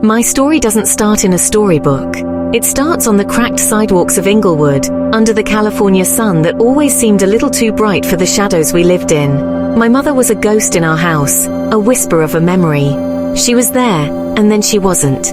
My story doesn't start in a storybook. It starts on the cracked sidewalks of Inglewood, under the California sun that always seemed a little too bright for the shadows we lived in. My mother was a ghost in our house, a whisper of a memory. She was there, and then she wasn't.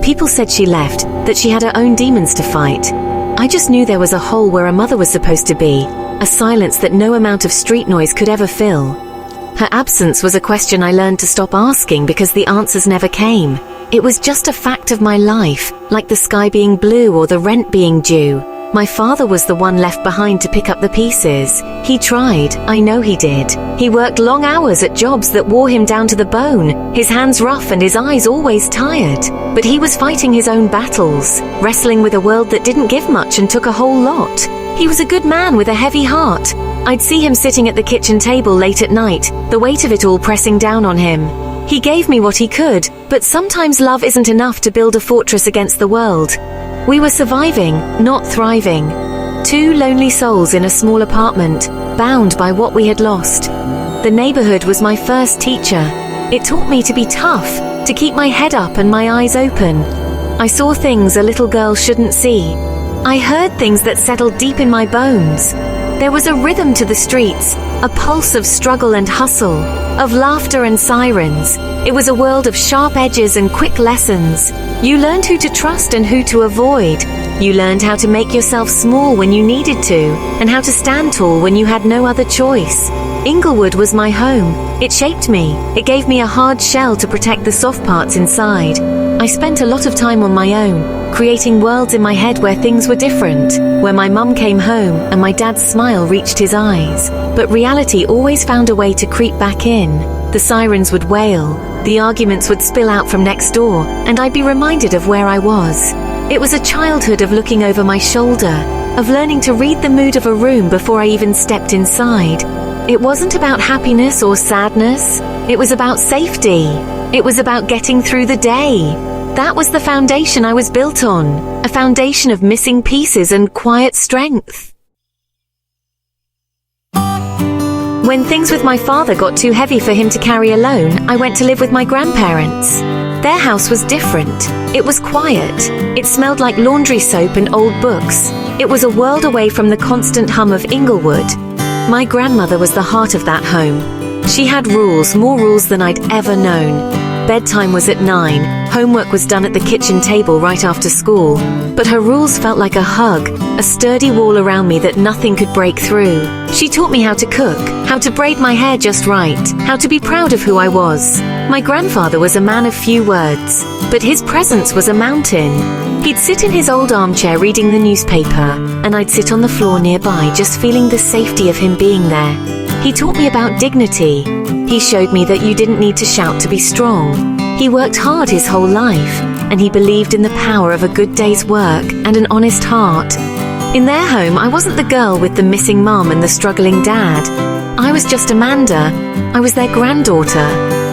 People said she left, that she had her own demons to fight. I just knew there was a hole where a mother was supposed to be, a silence that no amount of street noise could ever fill. Her absence was a question I learned to stop asking because the answers never came. It was just a fact of my life, like the sky being blue or the rent being due. My father was the one left behind to pick up the pieces. He tried, I know he did. He worked long hours at jobs that wore him down to the bone, his hands rough and his eyes always tired. But he was fighting his own battles, wrestling with a world that didn't give much and took a whole lot. He was a good man with a heavy heart. I'd see him sitting at the kitchen table late at night, the weight of it all pressing down on him. He gave me what he could, but sometimes love isn't enough to build a fortress against the world. We were surviving, not thriving. Two lonely souls in a small apartment, bound by what we had lost. The neighborhood was my first teacher. It taught me to be tough, to keep my head up and my eyes open. I saw things a little girl shouldn't see. I heard things that settled deep in my bones. There was a rhythm to the streets, a pulse of struggle and hustle, of laughter and sirens. It was a world of sharp edges and quick lessons. You learned who to trust and who to avoid. You learned how to make yourself small when you needed to, and how to stand tall when you had no other choice. Inglewood was my home. It shaped me. It gave me a hard shell to protect the soft parts inside. I spent a lot of time on my own, creating worlds in my head where things were different, where my mum came home and my dad's smile reached his eyes. But reality always found a way to creep back in. The sirens would wail, the arguments would spill out from next door, and I'd be reminded of where I was. It was a childhood of looking over my shoulder, of learning to read the mood of a room before I even stepped inside. It wasn't about happiness or sadness. It was about safety. It was about getting through the day. That was the foundation I was built on, a foundation of missing pieces and quiet strength. When things with my father got too heavy for him to carry alone, I went to live with my grandparents. Their house was different. It was quiet. It smelled like laundry soap and old books. It was a world away from the constant hum of Inglewood. My grandmother was the heart of that home. She had rules, more rules than I'd ever known. Bedtime was at 9, homework was done at the kitchen table right after school. But her rules felt like a hug, a sturdy wall around me that nothing could break through. She taught me how to cook, how to braid my hair just right, how to be proud of who I was. My grandfather was a man of few words, but his presence was a mountain. He'd sit in his old armchair reading the newspaper, and I'd sit on the floor nearby just feeling the safety of him being there. He taught me about dignity. He showed me that you didn't need to shout to be strong. He worked hard his whole life, and he believed in the power of a good day's work and an honest heart. In their home, I wasn't the girl with the missing mum and the struggling dad. I was just Amanda. I was their granddaughter.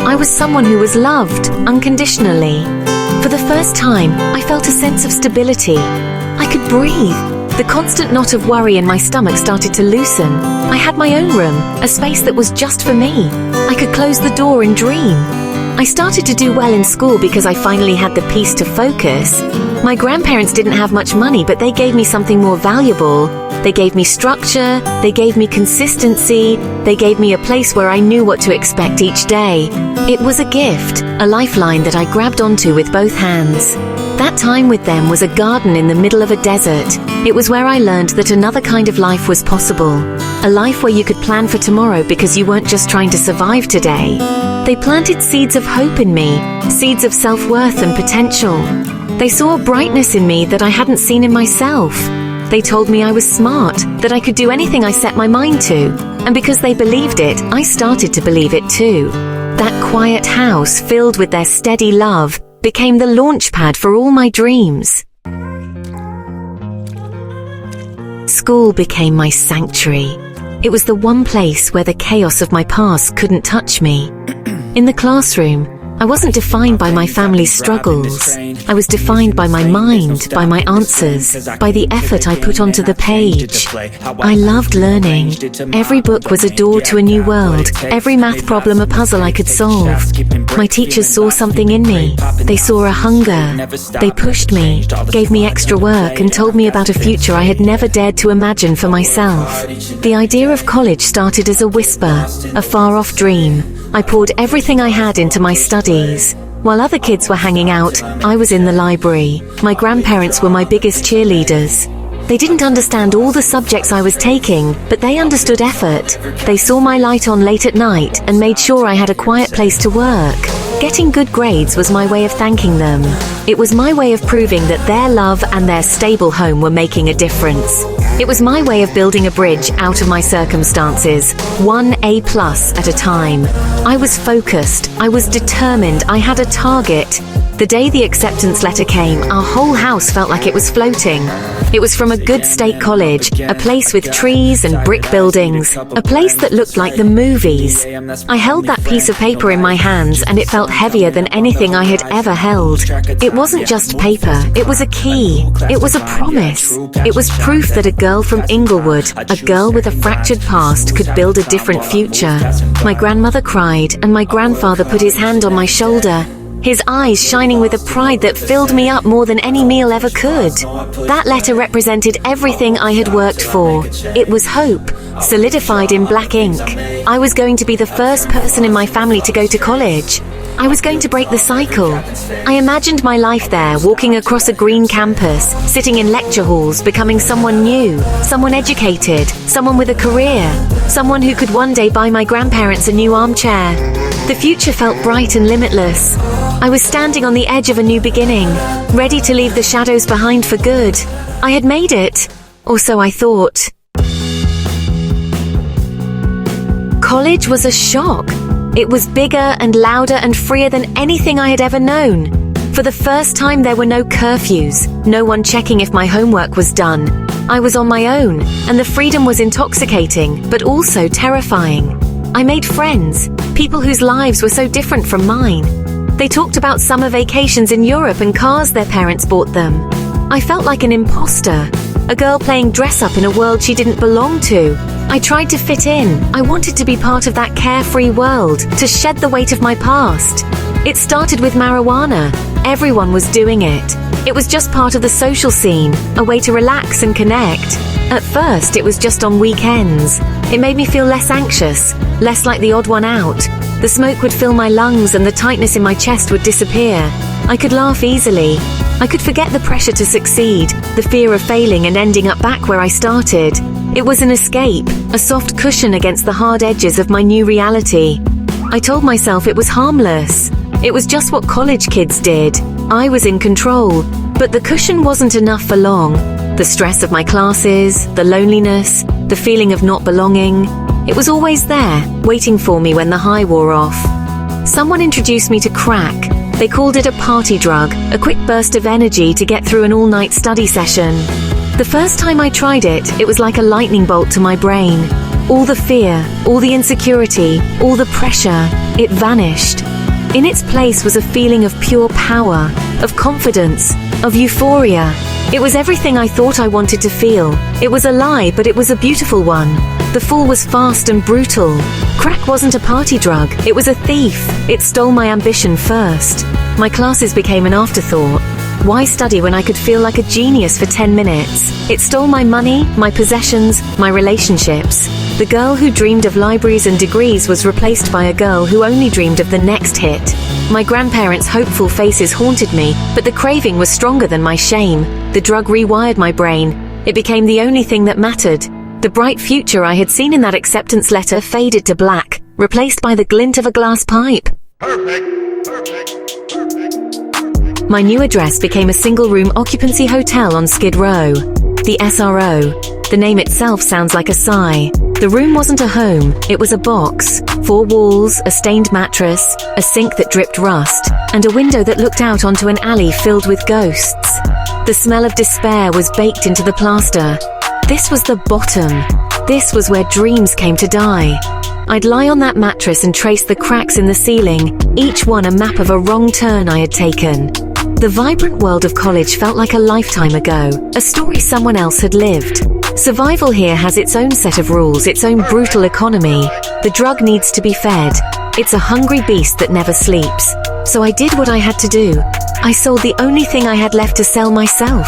I was someone who was loved unconditionally. For the first time, I felt a sense of stability. I could breathe. The constant knot of worry in my stomach started to loosen. I had my own room, a space that was just for me. I could close the door and dream. I started to do well in school because I finally had the peace to focus. My grandparents didn't have much money, but they gave me something more valuable. They gave me structure, they gave me consistency, they gave me a place where I knew what to expect each day. It was a gift, a lifeline that I grabbed onto with both hands. That time with them was a garden in the middle of a desert. It was where I learned that another kind of life was possible. A life where you could plan for tomorrow because you weren't just trying to survive today. They planted seeds of hope in me, seeds of self-worth and potential. They saw a brightness in me that I hadn't seen in myself. They told me I was smart, that I could do anything I set my mind to. And because they believed it, I started to believe it too. That quiet house filled with their steady love became the launch pad for all my dreams. School became my sanctuary. It was the one place where the chaos of my past couldn't touch me. In the classroom, I wasn't defined by my family's struggles. I was defined by my mind, by my answers, by the effort I put onto the page. I loved learning. Every book was a door to a new world, every math problem a puzzle I could solve. My teachers saw something in me. They saw a hunger. They pushed me, gave me extra work, and told me about a future I had never dared to imagine for myself. The idea of college started as a whisper, a far-off dream. I poured everything I had into my studies. While other kids were hanging out, I was in the library. My grandparents were my biggest cheerleaders. They didn't understand all the subjects I was taking, but they understood effort. They saw my light on late at night and made sure I had a quiet place to work. Getting good grades was my way of thanking them. It was my way of proving that their love and their stable home were making a difference. It was my way of building a bridge out of my circumstances, one A+ at a time. I was focused, I was determined, I had a target. The day the acceptance letter came, our whole house felt like it was floating. It was from a good state college, a place with trees and brick buildings, a place that looked like the movies. I held that piece of paper in my hands and it felt heavier than anything I had ever held. It wasn't just paper, it was a key. It was a promise. It was proof that a girl from Inglewood, a girl with a fractured past, could build a different future. My grandmother cried and my grandfather put his hand on my shoulder, his eyes shining with a pride that filled me up more than any meal ever could. That letter represented everything I had worked for. It was hope, solidified in black ink. I was going to be the first person in my family to go to college. I was going to break the cycle. I imagined my life there, walking across a green campus, sitting in lecture halls, becoming someone new, someone educated, someone with a career, someone who could one day buy my grandparents a new armchair. The future felt bright and limitless. I was standing on the edge of a new beginning, ready to leave the shadows behind for good. I had made it, or so I thought. College was a shock. It was bigger and louder and freer than anything I had ever known. For the first time, there were no curfews, no one checking if my homework was done. I was on my own, and the freedom was intoxicating, but also terrifying. I made friends, people whose lives were so different from mine. They talked about summer vacations in Europe and cars their parents bought them. I felt like an imposter, a girl playing dress-up in a world she didn't belong to. I tried to fit in. I wanted to be part of that carefree world, to shed the weight of my past. It started with marijuana. Everyone was doing it. It was just part of the social scene, a way to relax and connect. At first, it was just on weekends. It made me feel less anxious, less like the odd one out. The smoke would fill my lungs and the tightness in my chest would disappear. I could laugh easily. I could forget the pressure to succeed, the fear of failing and ending up back where I started. It was an escape, a soft cushion against the hard edges of my new reality. I told myself it was harmless. It was just what college kids did. I was in control, but the cushion wasn't enough for long. The stress of my classes, the loneliness, the feeling of not belonging. It was always there, waiting for me when the high wore off. Someone introduced me to crack. They called it a party drug, a quick burst of energy to get through an all-night study session. The first time I tried it, it was like a lightning bolt to my brain. All the fear, all the insecurity, all the pressure, it vanished. In its place was a feeling of pure power, of confidence, of euphoria. It was everything I thought I wanted to feel. It was a lie, but it was a beautiful one. The fall was fast and brutal. Crack wasn't a party drug, it was a thief. It stole my ambition first. My classes became an afterthought. Why study when I could feel like a genius for 10 minutes? It stole my money, my possessions, my relationships. The girl who dreamed of libraries and degrees was replaced by a girl who only dreamed of the next hit. My grandparents' hopeful faces haunted me, but the craving was stronger than my shame. The drug rewired my brain. It became the only thing that mattered. The bright future I had seen in that acceptance letter faded to black, replaced by the glint of a glass pipe. My new address became a single-room occupancy hotel on Skid Row. The SRO. The name itself sounds like a sigh. The room wasn't a home, it was a box. 4 walls, a stained mattress, a sink that dripped rust, and a window that looked out onto an alley filled with ghosts. The smell of despair was baked into the plaster. This was the bottom. This was where dreams came to die. I'd lie on that mattress and trace the cracks in the ceiling, each one a map of a wrong turn I had taken. The vibrant world of college felt like a lifetime ago, a story someone else had lived. Survival here has its own set of rules, its own brutal economy. The drug needs to be fed. It's a hungry beast that never sleeps. So I did what I had to do. I sold the only thing I had left to sell myself.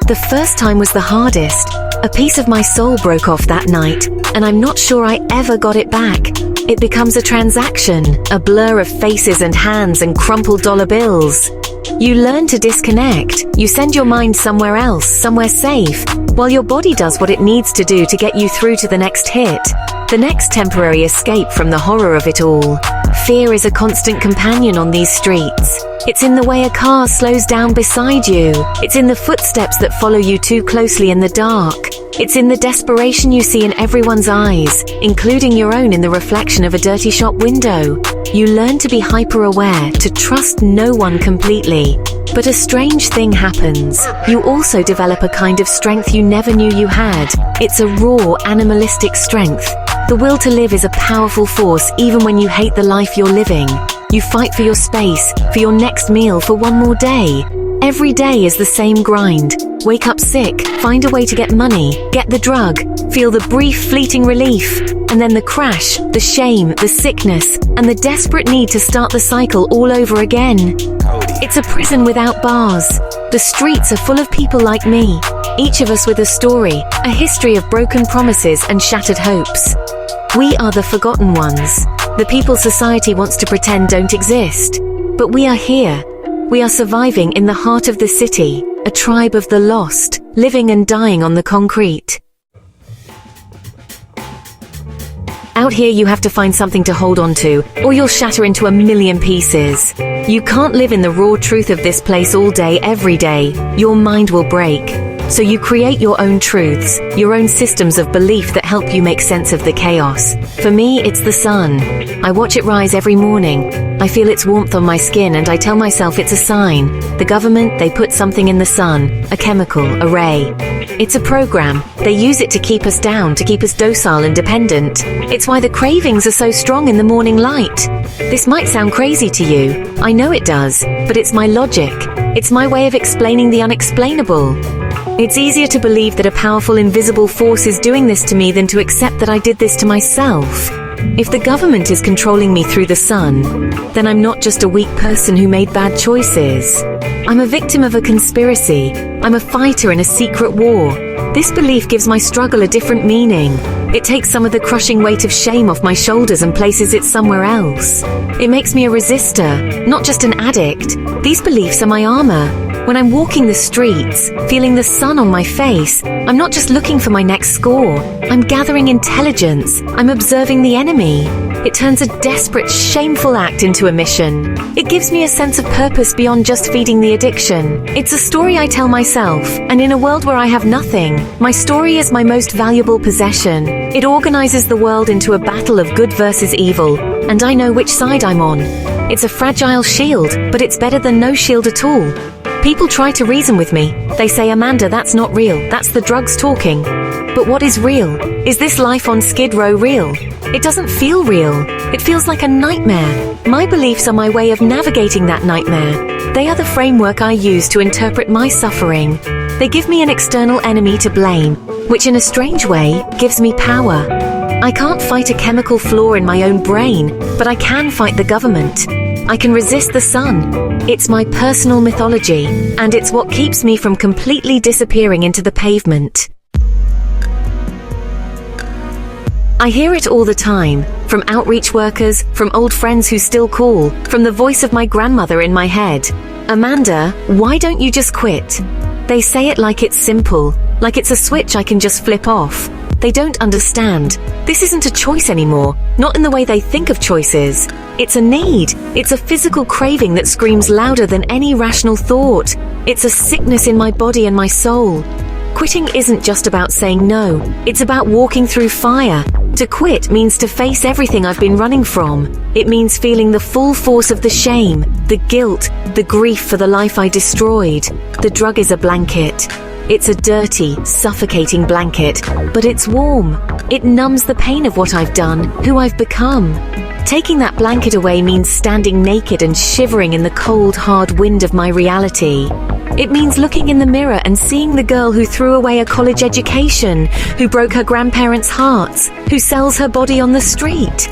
The first time was the hardest. A piece of my soul broke off that night, and I'm not sure I ever got it back. It becomes a transaction, a blur of faces and hands and crumpled dollar bills. You learn to disconnect. You send your mind somewhere else, somewhere safe, while your body does what it needs to do to get you through to the next hit, the next temporary escape from the horror of it all. Fear is a constant companion on these streets. It's in the way a car slows down beside you. It's in the footsteps that follow you too closely in the dark. It's in the desperation you see in everyone's eyes, including your own in the reflection of a dirty shop window. You learn to be hyper-aware, to trust no one completely. But a strange thing happens. You also develop a kind of strength you never knew you had. It's a raw, animalistic strength. The will to live is a powerful force even when you hate the life you're living. You fight for your space, for your next meal, for one more day. Every day is the same grind. Wake up sick, find a way to get money, get the drug, feel the brief fleeting relief, and then the crash, the shame, the sickness, and the desperate need to start the cycle all over again. It's a prison without bars. The streets are full of people like me, each of us with a story, a history of broken promises and shattered hopes. We are the forgotten ones, the people society wants to pretend don't exist. But we are here. We are surviving in the heart of the city, a tribe of the lost, living and dying on the concrete. Out here you have to find something to hold on to, or you'll shatter into a million pieces. You can't live in the raw truth of this place all day, every day. Your mind will break. So you create your own truths, your own systems of belief that help you make sense of the chaos. For me, it's the sun. I watch it rise every morning. I feel its warmth on my skin and I tell myself it's a sign. The government, they put something in the sun, a chemical, a ray. It's a program. They use it to keep us down, to keep us docile and dependent. It's why the cravings are so strong in the morning light. This might sound crazy to you. I know it does, but it's my logic. It's my way of explaining the unexplainable. It's easier to believe that a powerful invisible force is doing this to me than to accept that I did this to myself. If the government is controlling me through the sun, then I'm not just a weak person who made bad choices. I'm a victim of a conspiracy. I'm a fighter in a secret war. This belief gives my struggle a different meaning. It takes some of the crushing weight of shame off my shoulders and places it somewhere else. It makes me a resistor, not just an addict. These beliefs are my armor. When I'm walking the streets, feeling the sun on my face, I'm not just looking for my next score. I'm gathering intelligence. I'm observing the enemy. It turns a desperate, shameful act into a mission. It gives me a sense of purpose beyond just feeding the addiction. It's a story I tell myself, and in a world where I have nothing, my story is my most valuable possession. It organizes the world into a battle of good versus evil, and I know which side I'm on. It's a fragile shield, but it's better than no shield at all. People try to reason with me. They say, Amanda, that's not real. That's the drugs talking. But what is real? Is this life on Skid Row real? It doesn't feel real. It feels like a nightmare. My beliefs are my way of navigating that nightmare. They are the framework I use to interpret my suffering. They give me an external enemy to blame, which in a strange way gives me power. I can't fight a chemical flaw in my own brain, but I can fight the government. I can resist the sun. It's my personal mythology, and it's what keeps me from completely disappearing into the pavement. I hear it all the time, from outreach workers, from old friends who still call, from the voice of my grandmother in my head. Amanda, why don't you just quit? They say it like it's simple, like it's a switch I can just flip off. They don't understand. This isn't a choice anymore, not in the way they think of choices. It's a need. It's a physical craving that screams louder than any rational thought. It's a sickness in my body and my soul. Quitting isn't just about saying no. It's about walking through fire. To quit means to face everything I've been running from. It means feeling the full force of the shame, the guilt, the grief for the life I destroyed. The drug is a blanket. It's a dirty, suffocating blanket, but it's warm. It numbs the pain of what I've done, who I've become. Taking that blanket away means standing naked and shivering in the cold, hard wind of my reality. It means looking in the mirror and seeing the girl who threw away a college education, who broke her grandparents' hearts, who sells her body on the street.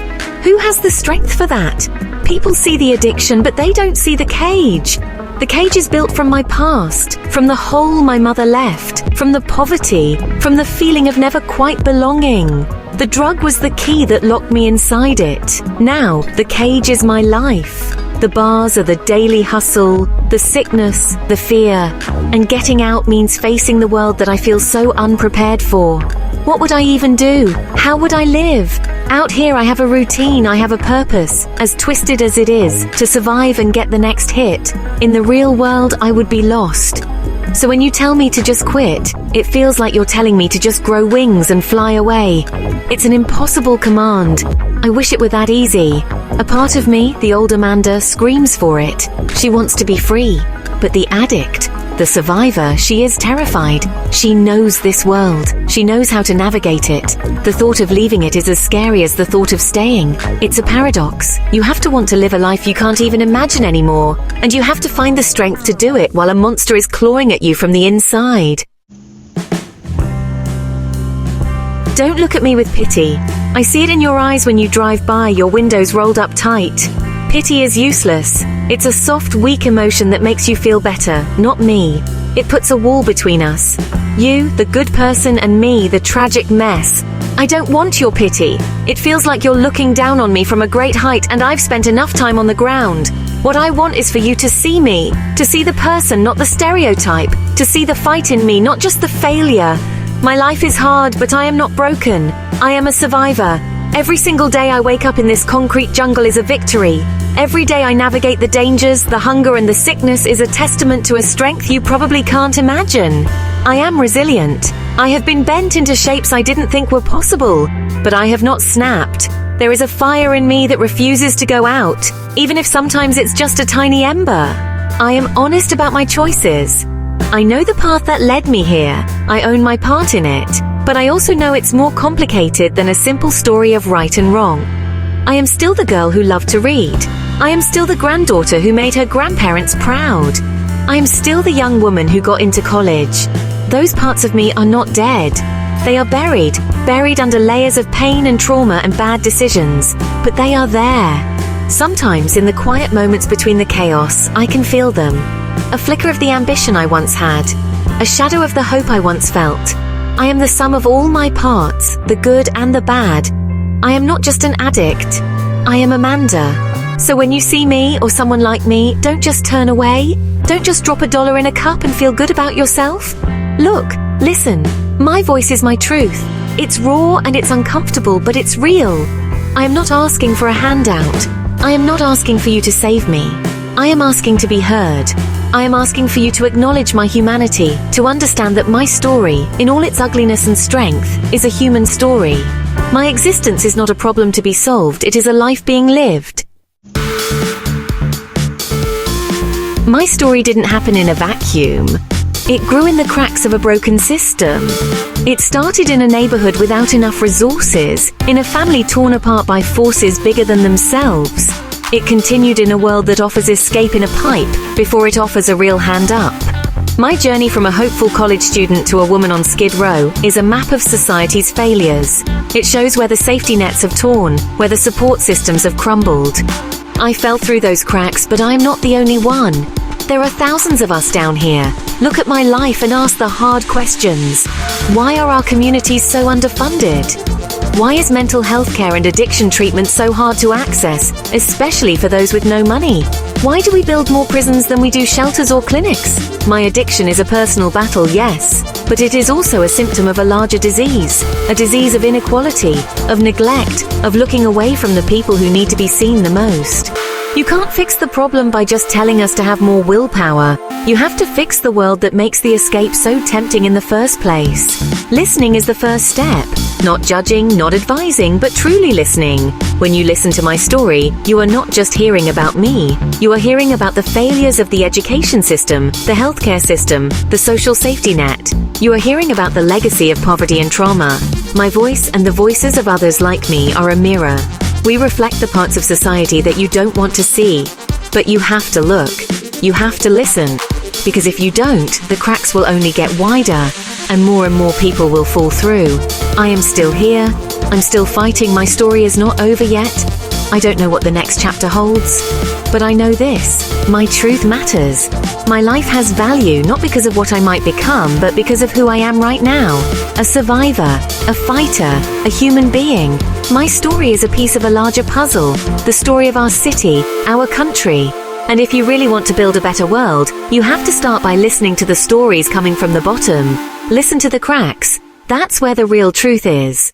Who has the strength for that? People see the addiction, but they don't see the cage. The cage is built from my past, from the hole my mother left, from the poverty, from the feeling of never quite belonging. The drug was the key that locked me inside it. Now, the cage is my life. The bars are the daily hustle, the sickness, the fear. And getting out means facing the world that I feel so unprepared for. What would I even do? How would I live? Out here I have a routine, I have a purpose, as twisted as it is, to survive and get the next hit. In the real world, I would be lost. So when you tell me to just quit, it feels like you're telling me to just grow wings and fly away. It's an impossible command. I wish it were that easy. A part of me, the old Amanda, screams for it. She wants to be free. But the addict, the survivor, she is terrified. She knows this world. She knows how to navigate it. The thought of leaving it is as scary as the thought of staying. It's a paradox. You have to want to live a life you can't even imagine anymore. And you have to find the strength to do it while a monster is clawing at you from the inside. Don't look at me with pity. I see it in your eyes when you drive by, your windows rolled up tight. Pity is useless. It's a soft, weak emotion that makes you feel better, not me. It puts a wall between us. You, the good person, and me, the tragic mess. I don't want your pity. It feels like you're looking down on me from a great height, and I've spent enough time on the ground. What I want is for you to see me, to see the person, not the stereotype, to see the fight in me, not just the failure. My life is hard, but I am not broken. I am a survivor. Every single day I wake up in this concrete jungle is a victory. Every day I navigate the dangers, the hunger, and the sickness is a testament to a strength you probably can't imagine. I am resilient. I have been bent into shapes I didn't think were possible, but I have not snapped. There is a fire in me that refuses to go out, even if sometimes it's just a tiny ember. I am honest about my choices. I know the path that led me here. I own my part in it. But I also know it's more complicated than a simple story of right and wrong. I am still the girl who loved to read. I am still the granddaughter who made her grandparents proud. I am still the young woman who got into college. Those parts of me are not dead. They are buried under layers of pain and trauma and bad decisions. But they are there. Sometimes in the quiet moments between the chaos, I can feel them. A flicker of the ambition I once had. A shadow of the hope I once felt. I am the sum of all my parts, the good and the bad. I am not just an addict. I am Amanda. So when you see me or someone like me, don't just turn away. Don't just drop $1 in a cup and feel good about yourself. Look, listen. My voice is my truth. It's raw and it's uncomfortable, but it's real. I am not asking for a handout. I am not asking for you to save me. I am asking to be heard. I am asking for you to acknowledge my humanity, to understand that my story, in all its ugliness and strength, is a human story. My existence is not a problem to be solved, it is a life being lived. My story didn't happen in a vacuum. It grew in the cracks of a broken system. It started in a neighborhood without enough resources, in a family torn apart by forces bigger than themselves. It continued in a world that offers escape in a pipe before it offers a real hand up. My journey from a hopeful college student to a woman on Skid Row is a map of society's failures. It shows where the safety nets have torn, where the support systems have crumbled. I fell through those cracks, but I'm not the only one. There are thousands of us down here. Look at my life and ask the hard questions. Why are our communities so underfunded? Why is mental health care and addiction treatment so hard to access, especially for those with no money? Why do we build more prisons than we do shelters or clinics? My addiction is a personal battle, yes, but it is also a symptom of a larger disease, a disease of inequality, of neglect, of looking away from the people who need to be seen the most. You can't fix the problem by just telling us to have more willpower. You have to fix the world that makes the escape so tempting in the first place. Listening is the first step. Not judging, not advising, but truly listening. When you listen to my story, you are not just hearing about me. You are hearing about the failures of the education system, the healthcare system, the social safety net. You are hearing about the legacy of poverty and trauma. My voice and the voices of others like me are a mirror. We reflect the parts of society that you don't want to see. But you have to look. You have to listen. Because if you don't, the cracks will only get wider, and more people will fall through. I am still here. I'm still fighting. My story is not over yet. I don't know what the next chapter holds. But I know this. My truth matters. My life has value, not because of what I might become, but because of who I am right now. A survivor, a fighter, a human being. My story is a piece of a larger puzzle, the story of our city, our country. And if you really want to build a better world, you have to start by listening to the stories coming from the bottom. Listen to the cracks. That's where the real truth is.